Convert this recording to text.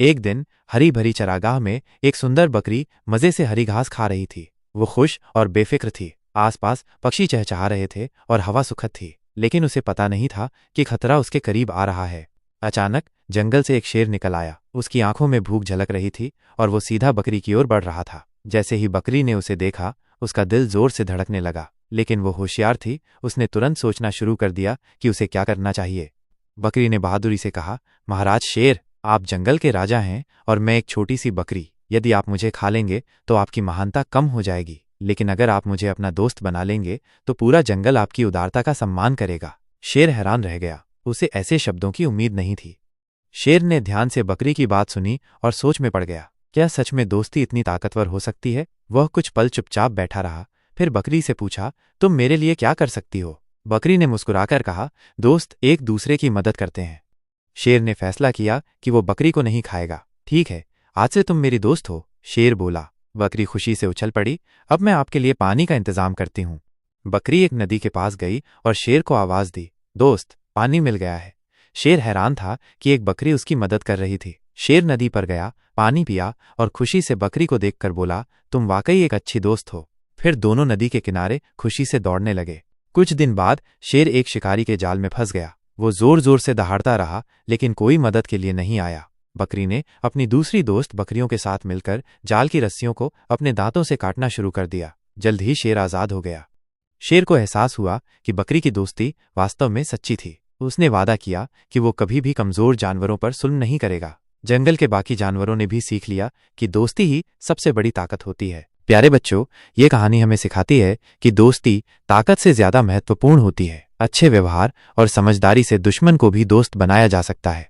एक दिन हरी भरी चरागाह में एक सुंदर बकरी मजे से हरी घास खा रही थी। वो खुश और बेफिक्र थी। आसपास पक्षी चहचहा रहे थे और हवा सुखद थी, लेकिन उसे पता नहीं था कि खतरा उसके करीब आ रहा है। अचानक जंगल से एक शेर निकल आया। उसकी आंखों में भूख झलक रही थी और वो सीधा बकरी की ओर बढ़ रहा था। जैसे ही बकरी ने उसे देखा, उसका दिल जोर से धड़कने लगा, लेकिन वो होशियार थी। उसने तुरंत सोचना शुरू कर दिया कि उसे क्या करना चाहिए। बकरी ने बहादुरी से कहा, महाराज शेर, आप जंगल के राजा हैं और मैं एक छोटी सी बकरी। यदि आप मुझे खा लेंगे तो आपकी महानता कम हो जाएगी, लेकिन अगर आप मुझे अपना दोस्त बना लेंगे तो पूरा जंगल आपकी उदारता का सम्मान करेगा। शेर हैरान रह गया, उसे ऐसे शब्दों की उम्मीद नहीं थी। शेर ने ध्यान से बकरी की बात सुनी और सोच में पड़ गया, क्या सच में दोस्ती इतनी ताकतवर हो सकती है? वह कुछ पल चुपचाप बैठा रहा, फिर बकरी से पूछा, तुम मेरे लिए क्या कर सकती हो? बकरी ने मुस्कुराकर कहा, दोस्त एक दूसरे की मदद करते हैं। शेर ने फैसला किया कि वो बकरी को नहीं खाएगा। ठीक है, आज से तुम मेरी दोस्त हो, शेर बोला। बकरी खुशी से उछल पड़ी, अब मैं आपके लिए पानी का इंतजाम करती हूँ। बकरी एक नदी के पास गई और शेर को आवाज दी, दोस्त पानी मिल गया है। शेर हैरान था कि एक बकरी उसकी मदद कर रही थी। शेर नदी पर गया, पानी पिया और खुशी से बकरी को देखकर बोला, तुम वाकई एक अच्छी दोस्त हो। फिर दोनों नदी के किनारे खुशी से दौड़ने लगे। कुछ दिन बाद शेर एक शिकारी के जाल में फंस गया। वो जोर जोर से दहाड़ता रहा, लेकिन कोई मदद के लिए नहीं आया। बकरी ने अपनी दूसरी दोस्त बकरियों के साथ मिलकर जाल की रस्सियों को अपने दांतों से काटना शुरू कर दिया। जल्द ही शेर आजाद हो गया। शेर को एहसास हुआ कि बकरी की दोस्ती वास्तव में सच्ची थी। उसने वादा किया कि वो कभी भी कमजोर जानवरों पर जुल्म नहीं करेगा। जंगल के बाकी जानवरों ने भी सीख लिया कि दोस्ती ही सबसे बड़ी ताकत होती है। प्यारे बच्चों, ये कहानी हमें सिखाती है कि दोस्ती ताकत से ज्यादा महत्वपूर्ण होती है। अच्छे व्यवहार और समझदारी से दुश्मन को भी दोस्त बनाया जा सकता है।